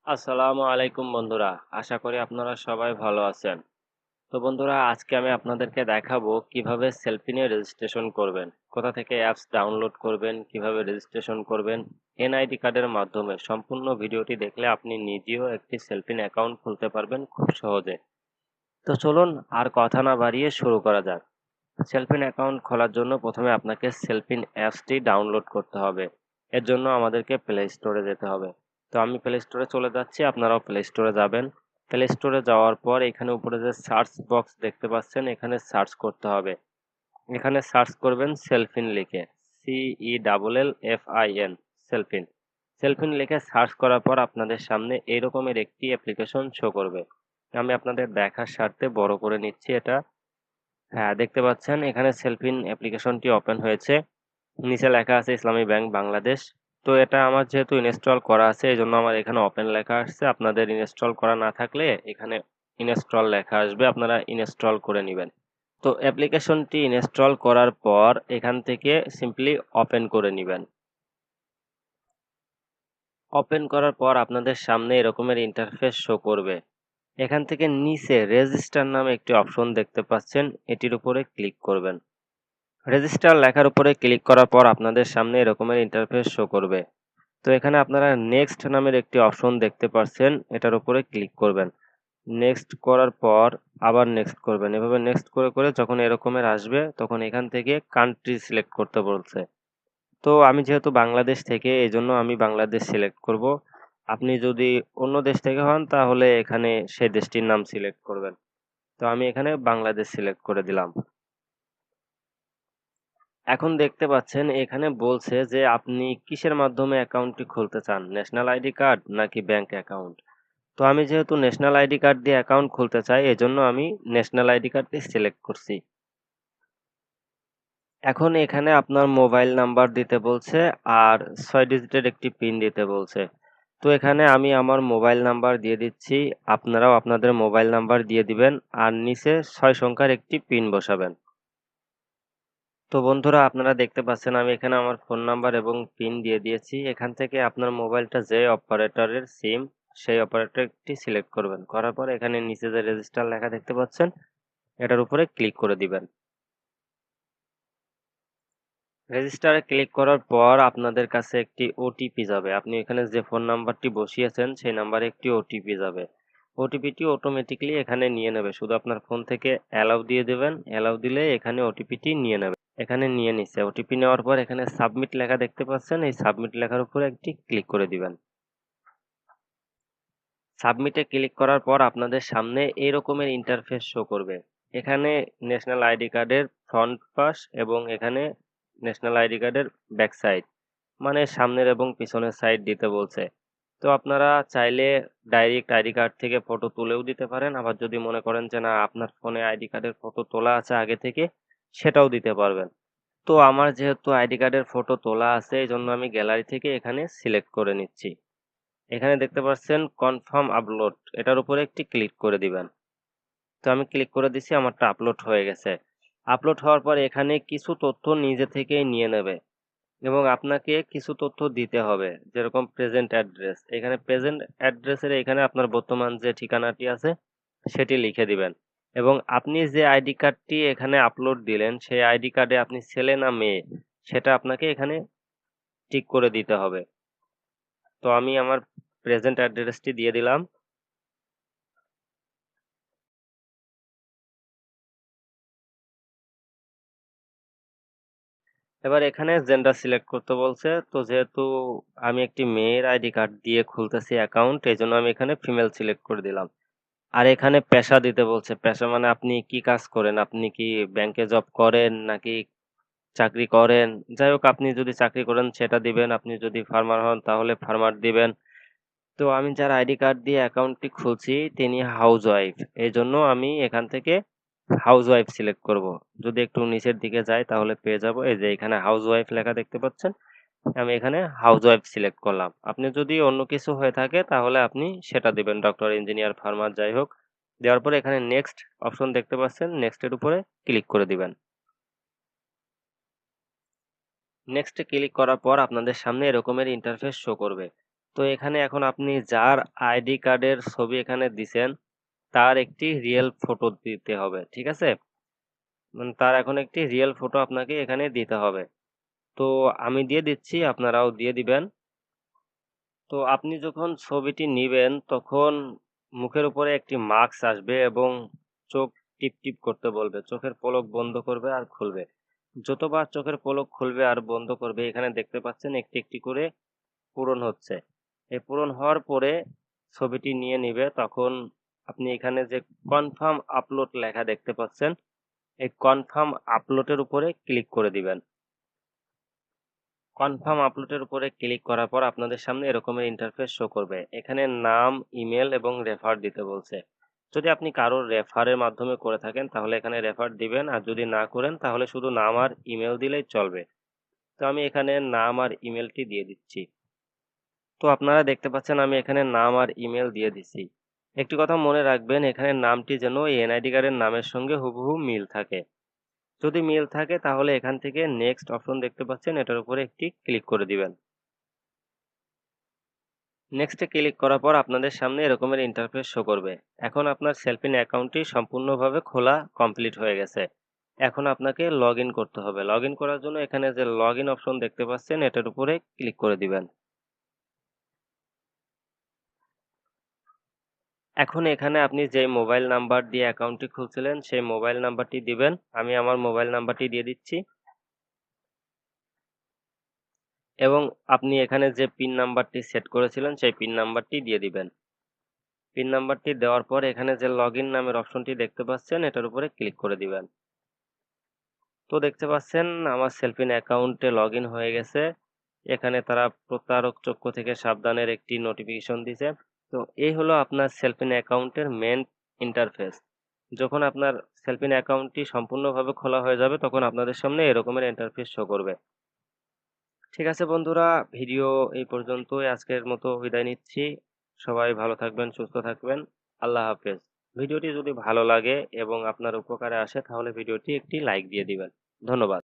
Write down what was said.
আসসালামু আলাইকুম বন্ধুরা, আশা করি আপনারা সবাই ভালো আছেন। তো বন্ধুরা, আজকে আমি আপনাদেরকে দেখাবো কিভাবে সেলফি নিয়ে রেজিস্ট্রেশন করবেন, কোথা থেকে অ্যাপস ডাউনলোড করবেন, কিভাবে রেজিস্ট্রেশন করবেন। এনআইডি কার্ডের মাধ্যমে সম্পূর্ণ ভিডিওটি দেখলে আপনি নিজেও একটি সেলফিন অ্যাকাউন্ট খুলতে পারবেন খুব সহজে। তো চলুন আর কথা না বাড়িয়ে শুরু করা যাক। সেলফিন অ্যাকাউন্ট খোলার জন্য প্রথমে আপনাকে সেলফিন অ্যাপসটি ডাউনলোড করতে হবে। এর জন্য আমাদেরকে প্লে স্টোরে যেতে হবে। তো আমি প্লে স্টোরে চলে যাচ্ছি, আপনারাও প্লে স্টোরে যাবেন। প্লে স্টোরে যাওয়ার পর এখানে উপরে যে সার্চ বক্স দেখতে পাচ্ছেন, এখানে সার্চ করতে হবে। এখানে সার্চ করবেন সেলফিন লিখে, CELLFIN, সেলফিন। সেলফিন লিখে সার্চ করার পর আপনাদের সামনে এইরকমের একটি অ্যাপ্লিকেশন শো করবে। আমি আপনাদের দেখার স্বার্থে বড় করে নিচ্ছি এটা। হ্যাঁ, দেখতে পাচ্ছেন এখানে সেলফিন অ্যাপ্লিকেশনটি ওপেন হয়েছে। নিচে লেখা আছে ইসলামী ব্যাংক বাংলাদেশ। তো এটা আমার যেহেতু ইনস্টল করা আছে, এই জন্য আমার এখানে ওপেন লেখা আসছে। আপনাদের ইনস্টল করা না থাকলে এখানে ইনস্টল লেখা আসবে, আপনারা ইনস্টল করে নেবেন। তো অ্যাপ্লিকেশনটি ইনস্টল করার পর এখান থেকে সিম্পলি ওপেন করে নেবেন। ওপেন করার পর আপনাদের সামনে এরকমের ইন্টারফেস শো করবে। এখান থেকে নিচে রেজিস্টার নামে একটি অপশন দেখতে পাচ্ছেন, এটির উপরে ক্লিক করবেন। রেজিস্টার লেখার উপরে ক্লিক করার পর আপনাদের সামনে এরকমের ইন্টারফেস শো করবে। তো এখানে আপনারা নেক্সট নামের একটি অপশন দেখতে পাচ্ছেন, এটার উপরে ক্লিক করবেন। নেক্সট করার পর আবার নেক্সট করবেন। এভাবে নেক্সট করে করে যখন এরকমের আসবে তখন এখান থেকে কান্ট্রি সিলেক্ট করতে বলছে। তো আমি যেহেতু বাংলাদেশ থেকে, এই জন্য আমি বাংলাদেশ সিলেক্ট করব। আপনি যদি অন্য দেশ থেকে হন তাহলে এখানে সেই দেশটির নাম সিলেক্ট করবেন। তো আমি এখানে বাংলাদেশ সিলেক্ট করে দিলাম। এখন দেখতে পাচ্ছেন এখানে বলছে যে আপনি কিসের মাধ্যমে অ্যাকাউন্টটি খুলতে চান, ন্যাশনাল আইডি কার্ড নাকি ব্যাংক অ্যাকাউন্ট। তো আমি যেহেতু ন্যাশনাল আইডি কার্ড দিয়ে অ্যাকাউন্ট খুলতে চাই, এজন্য আমি ন্যাশনাল আইডি কার্ডটি সিলেক্ট করছি। এখন এখানে আপনার মোবাইল নাম্বার দিতে বলছে আর 6 ডিজিটের একটি পিন দিতে বলছে। তো এখানে আমি আমার মোবাইল নাম্বার দিয়ে দিচ্ছি, আপনারাও আপনাদের মোবাইল নাম্বার দিয়ে দিবেন আর নিচে 6 সংখ্যার একটি পিন বসাবেন। তো বন্ধুরা, আপনারা দেখতে পাচ্ছেন আমি এখানে আমার ফোন নাম্বার এবং পিন দিয়ে দিয়েছি। এখান থেকে আপনার মোবাইলটা যে অপারেটরের সিম, সেই অপারেটরটি সিলেক্ট করবেন। করার পর এখানে নিচে যে রেজিস্টার লেখা দেখতে পাচ্ছেন, এটার উপরে ক্লিক করে দিবেন। রেজিস্টারে ক্লিক করার পর আপনাদের কাছে একটি ওটিপি যাবে। আপনি এখানে যে ফোন নাম্বারটি বসিয়েছেন সেই নাম্বারে একটি ওটিপি যাবে। ওটিপিটি অটোমেটিক্যালি এখানে নিয়ে নেবে, শুধু আপনার ফোন থেকে অ্যালাউ দিয়ে দেবেন। অ্যালাউ দিলে এখানে ওটিপিটি নিয়ে নেবে। এখানে নিয়ে নিচ্ছে। ওটিপি নেওয়ার পর এখানে সাবমিট লেখা দেখতে পাচ্ছেন, এই সাবমিট লেখার উপরে একটি ক্লিক করে দিবেন। সাবমিটে ক্লিক করার পর আপনাদের সামনে এরকমের ইন্টারফেস শো করবে। এখানে ন্যাশনাল আইডি কার্ডের ফ্রন্ট পাশ এবং এখানে ন্যাশনাল আইডি কার্ডের ব্যাক সাইড, মানে সামনের এবং পিছনের সাইড দিতে বলছে। তো আপনারা চাইলে ডাইরেক্ট আইডি কার্ড থেকে ফটো তুলেও দিতে পারেন, আবার যদি মনে করেন যে না আপনার ফোনে আইডি কার্ডের ফটো তোলা আছে আগে থেকে, সেটাও দিতে পারবেন। তো আমার যেহেতু আইডি কার্ডের ফটো তোলা আছে, এই জন্য আমি গ্যালারি থেকে এখানে সিলেক্ট করে নিচ্ছি। এখানে দেখতে পাচ্ছেন কনফার্ম আপলোড, এটার উপরে একটি ক্লিক করে দিবেন। তো আমি ক্লিক করে দিছি, আমারটা আপলোড হয়ে গেছে। আপলোড হওয়ার পর এখানে কিছু তথ্য নিজে থেকেই নিয়ে নেবে এবং আপনাকে কিছু তথ্য দিতে হবে, যেরকম প্রেজেন্ট অ্যাড্রেস। এখানে প্রেজেন্ট অ্যাড্রেসের এখানে আপনার বর্তমান যে ঠিকানাটি আছে সেটি লিখে দিবেন। এবং আপনি যে আইডি কার্ডটি এখানে আপলোড দিলেন সেই আইডি কার্ডে আপনি ছেলে না মেয়ে সেটা আপনাকে এখানে টিক করে দিতে হবে। তো আমি আমার প্রেজেন্ট অ্যাড্রেসটি দিয়ে দিলাম। এবার এখানে জেন্ডার সিলেক্ট করতে বলছে। তো যেহেতু আমি একটি মেয়ের আইডি কার্ড দিয়ে খুলতেছি অ্যাকাউন্ট, এই জন্য আমি এখানে ফিমেল সিলেক্ট করে দিলাম। আর এখানে পেশা দিতে বলছে। পেশা মানে আপনি কি কাজ করেন, আপনি কি ব্যাংকে জব করেন নাকি চাকরি করেন। যাই হোক, আপনি যদি চাকরি করেন সেটা দিবেন, আপনি যদি ফার্মার হন তাহলে ফার্মার দিবেন। তো আমি যার আইডি কার্ড দিয়ে অ্যাকাউন্টটি খুলছি তিনি হাউস ওয়াইফ, এই জন্য আমি এখান থেকে হাউস ওয়াইফ সিলেক্ট করব। যদি একটু নিচের দিকে যাই তাহলে পেয়ে যাব, এই যে এখানে হাউস ওয়াইফ লেখা দেখতে পাচ্ছেন, আমি এখানে হাউস ওয়াইফ সিলেক্ট করলাম। আপনি যদি অন্য কিছু হয়ে থাকে তাহলে আপনি সেটা দিবেন, ডক্টর, ইঞ্জিনিয়ার, ফার্মার, যাই হোক। দেওয়ার পরে এখানে নেক্সট অপশন দেখতে পাচ্ছেন, নেক্সটের উপরে ক্লিক করে দিবেন। নেক্সটে ক্লিক করার পর আপনাদের সামনে এরকমের ইন্টারফেস শো করবে। তো এখানে এখন আপনি যার আইডি কার্ডের ছবি এখানে দিছেন তার একটি রিয়েল ফটো দিতে হবে, ঠিক আছে? মানে তার এখন একটি রিয়েল ফটো আপনাকে এখানে দিতে হবে। তো আমি দিয়ে দিচ্ছি, আপনারাও দিয়ে দিবেন। তো আপনি যখন ছবিটি নিবেন তখন মুখের উপরে একটি মাস্ক আসবে এবং চোখ টিপ টিপ করতে বলবে, চোখের পলক বন্ধ করবে আর খুলবে। যতবার চোখের পলক খুলবে আর বন্ধ করবে এখানে দেখতে পাচ্ছেন একটি একটি করে পূরণ হচ্ছে। এই পূরণ হওয়ার পরে ছবিটি নিয়ে নিবে, তখন আপনি এখানে যে কনফার্ম আপলোড লেখা দেখতে পাচ্ছেন, এই কনফার্ম আপলোডের উপরে ক্লিক করে দিবেন। কনফার্ম আপলোডের উপরে ক্লিক করার পর আপনাদের সামনে এরকমের ইন্টারফেস শো করবে। এখানে নাম, ইমেল এবং রেফার দিতে বলছে। যদি আপনি কারোর রেফারের মাধ্যমে করে থাকেন তাহলে এখানে রেফার দিবেন, আর যদি না করেন তাহলে শুধু নাম আর ইমেল দিলেই চলবে। তো আমি এখানে নাম আর ইমেলটি দিয়ে দিচ্ছি। তো আপনারা দেখতে পাচ্ছেন আমি এখানে নাম আর ইমেল দিয়ে দিচ্ছি। একটি কথা মনে রাখবেন, এখানে নামটি যেন এই এনআইডি কার্ডের নামের সঙ্গে হুবহু মিল থাকে। যদি মিল থাকে তাহলে এখান থেকে নেক্সট অপশন দেখতে পাচ্ছেন, এটার উপরে একটি ক্লিক করে দিবেন। নেক্সটে ক্লিক করার পর আপনাদের সামনে এরকমের ইন্টারফেস শো করবে। এখন আপনার সেলফিন অ্যাকাউন্টটি সম্পূর্ণভাবে খোলা কমপ্লিট হয়ে গেছে। এখন আপনাকে লগ ইন করতে হবে। লগ ইন করার জন্য এখানে যে লগ ইন অপশন দেখতে পাচ্ছেন এটার উপরে ক্লিক করে দিবেন। এখন এখানে আপনি যে মোবাইল নাম্বার দিয়ে অ্যাকাউন্টটি খুলছিলেন সেই মোবাইল নাম্বারটি দিবেন। আমি আমার মোবাইল নাম্বারটি দিয়ে দিচ্ছি এবং আপনি এখানে যে পিন নাম্বারটি সেট করেছিলেন সেই পিন নাম্বারটি দিয়ে দিবেন। পিন নাম্বারটি দেওয়ার পর এখানে যে লগইন নামের অপশনটি দেখতে পাচ্ছেন এটার উপরে ক্লিক করে দিবেন। তো দেখতে পাচ্ছেন আমার সেলফিন অ্যাকাউন্টে লগইন হয়ে গেছে। এখানে তারা প্রতারক চক্র থেকে সাবধানের একটি নোটিফিকেশন দিছে। তো এই হলো আপনার সেলফিন অ্যাকাউন্টের মেন ইন্টারফেস। যখন আপনার সেলফিন অ্যাকাউন্টটি সম্পূর্ণভাবে খোলা হয়ে যাবে তখন আপনাদের সামনে এরকমের ইন্টারফেস শো করবে। ঠিক আছে বন্ধুরা, ভিডিও এই পর্যন্তই। আজকের মতো বিদায় নিচ্ছি। সবাই ভালো থাকবেন, সুস্থ থাকবেন। আল্লাহ হাফেজ। ভিডিওটি যদি ভালো লাগে এবং আপনার উপকারে আসে তাহলে ভিডিওটি একটি লাইক দিয়ে দিবেন। ধন্যবাদ।